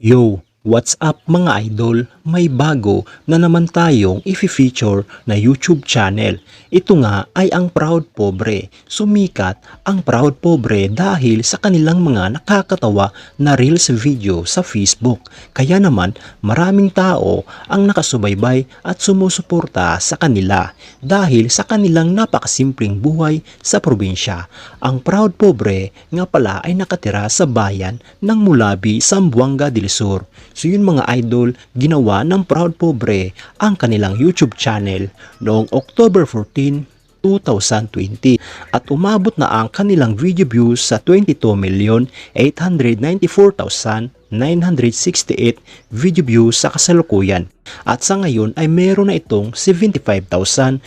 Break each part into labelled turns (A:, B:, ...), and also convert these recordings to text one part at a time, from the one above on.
A: Yo, what's up mga idol? May bago na naman tayong i-feature na YouTube channel. Ito nga ay ang Proud Pobre. Sumikat ang Proud Pobre dahil sa kanilang mga nakakatawa na reels video sa Facebook. Kaya naman maraming tao ang nakasubaybay at sumusuporta sa kanila dahil sa kanilang napakasimpleng buhay sa probinsya. Ang Proud Pobre nga pala ay nakatira sa bayan ng Mulabi, Zamboanga del Sur. So yun mga idol, ginawa ng Proud Pobre ang kanilang YouTube channel noong October 14, 2020 at umabot na ang kanilang video views sa 22,894,968 video views sa kasalukuyan. At sa ngayon ay meron na itong 75,500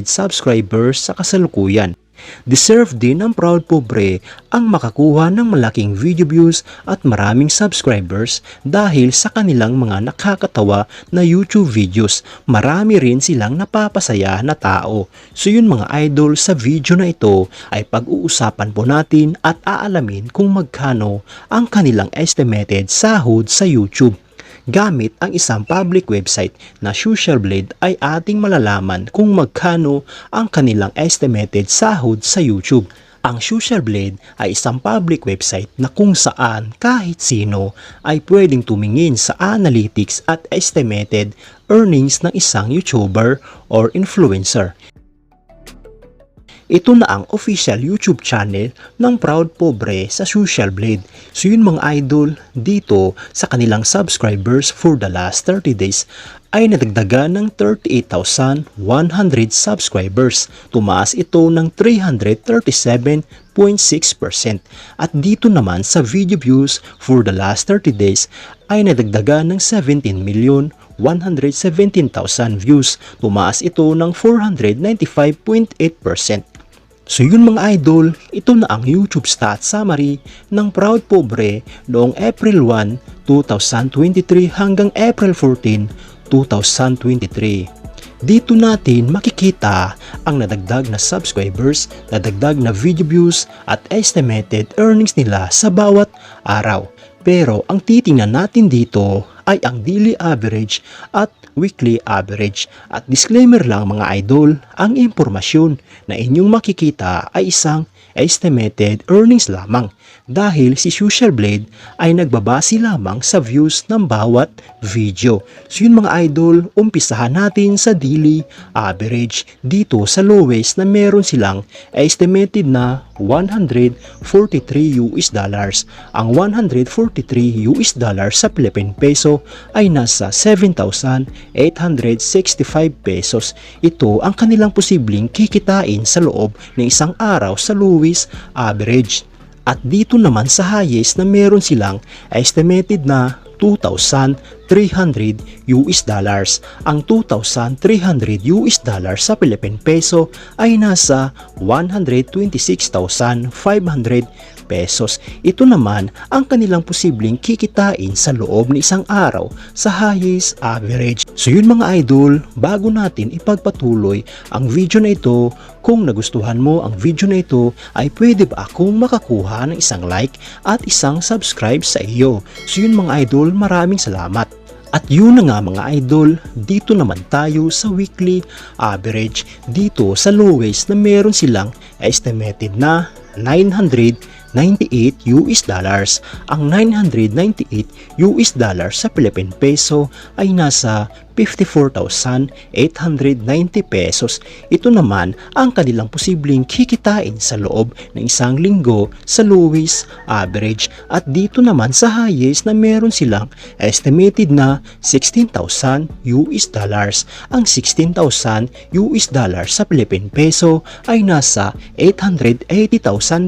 A: subscribers sa kasalukuyan. Deserve din ng Proud Pobre ang makakuha ng malaking video views at maraming subscribers dahil sa kanilang mga nakakatawa na YouTube videos. Marami rin silang napapasaya na tao. So yun mga idol, sa video na ito ay pag-uusapan po natin at aalamin kung magkano ang kanilang estimated sahod sa YouTube. Gamit ang isang public website na Social Blade ay ating malalaman kung magkano ang kanilang estimated sahod sa YouTube. Ang Social Blade ay isang public website na kung saan kahit sino ay pwedeng tumingin sa analytics at estimated earnings ng isang YouTuber or influencer. Ito na ang official YouTube channel ng Proud Pobre sa Social Blade. So yun mga idol, dito sa kanilang subscribers for the last 30 days ay nadagdagan ng 38,100 subscribers. Tumaas ito ng 337.6%. At dito naman sa video views for the last 30 days ay nadagdagan ng 17,117,000 views. Tumaas ito ng 495.8%. So yun mga idol, ito na ang YouTube stats summary ng Proud Pobre noong April 1, 2023 hanggang April 14, 2023. Dito natin makikita ang nadagdag na subscribers, nadagdag na video views at estimated earnings nila sa bawat araw. Pero ang titingnan natin dito ay ang daily average at weekly average. At disclaimer lang mga idol, ang impormasyon na inyong makikita ay isang estimated earnings lamang dahil si Social Blade ay nagbabase lamang sa views ng bawat video. So yun mga idol, umpisahan natin sa daily average. Dito sa lowest na meron silang estimated na 143 US dollars. Ang 143 US dollars sa Philippine peso ay nasa 7,865 pesos. Ito ang kanilang posibleng kikitain sa loob ng isang araw sa lowest average. At dito naman sa highest na meron silang estimated na 2,300 US dollars. Ang 2,300 US dollars sa Philippine peso ay nasa 126,500 pesos. Ito naman ang kanilang posibleng kikitain sa loob ng isang araw sa highest average. So yun mga idol, bago natin ipagpatuloy ang video na ito, kung nagustuhan mo ang video na ito, ay pwede ba akong makakuha ng isang like at isang subscribe sa iyo? So yun mga idol, maraming salamat. At yun na nga mga idol, dito naman tayo sa weekly average. Dito sa lowest na meron silang estimated na 998 US dollars. Ang 998 US dollars sa Philippine peso ay nasa 54,890 pesos. Ito naman ang kanilang posibleng kikitain sa loob ng isang linggo sa lowest average. At dito naman sa highest na meron silang estimated na 16,000 US dollars. Ang 16,000 US dollars sa Philippine peso ay nasa 880,000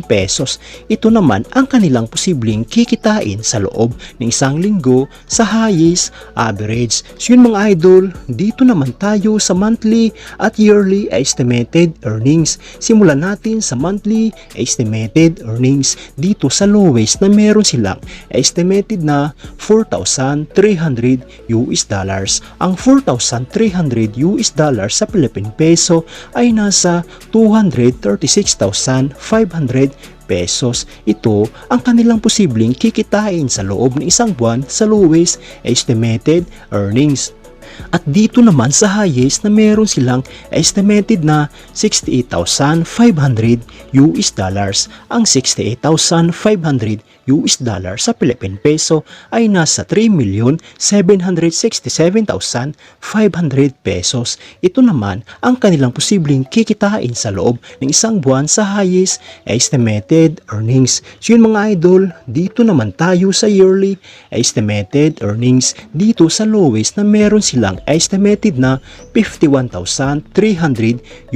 A: pesos. Ito naman ang kanilang posibleng kikitain sa loob ng isang linggo sa highest average. So yun mga idol, dito naman tayo sa monthly at yearly estimated earnings. Simulan natin sa monthly estimated earnings. Dito sa lowest na meron silang estimated na 4,300 US dollars. Ang 4,300 US dollars sa Philippine peso ay nasa 236,500 pesos. Ito ang kanilang posibleng kikitain sa loob ng isang buwan sa lowest estimated earnings. At dito naman sa highest na meron silang estimated na 68,500 US dollars. Ang 68,500 US dollars sa Philippine peso ay nasa 3,767,500 pesos. Ito naman ang kanilang posibleng kikitain sa loob ng isang buwan sa highest estimated earnings. So yun mga idol, dito naman tayo sa yearly estimated earnings. Dito sa lowest na meron silang estimated na 51,300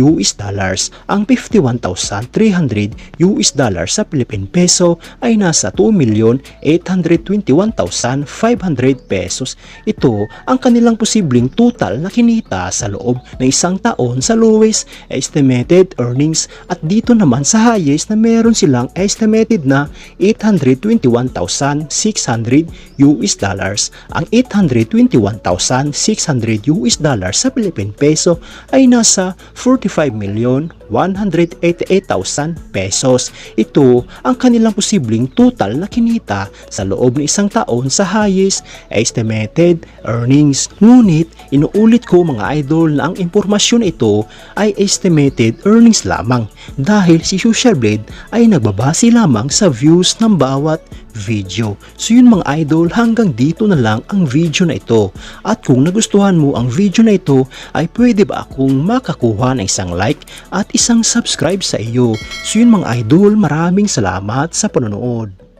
A: US dollars. Ang 51,300 US dollars sa Philippine peso ay nasa 2,821,500 pesos. Ito ang kanilang posibleng total na kinita sa loob ng isang taon sa lowest estimated earnings. At dito naman sa highest na meron silang estimated na 821,600 US dollars. Ang 821,600 US dollars sa Philippine peso ay nasa 45,188,000 pesos. Ito ang kanilang posibleng total na kinita sa loob ng isang taon sa highest estimated earnings. Ngunit inuulit ko mga idol na ang impormasyon ito ay estimated earnings lamang dahil si Social Blade ay nagbabase lamang sa views ng bawat video. So yun mga idol, hanggang dito na lang ang video na ito. At kung nagustuhan mo ang video na ito, ay pwede ba akong makakuha ng isang like at isang subscribe sa iyo? So yun mga idol, maraming salamat sa panonood.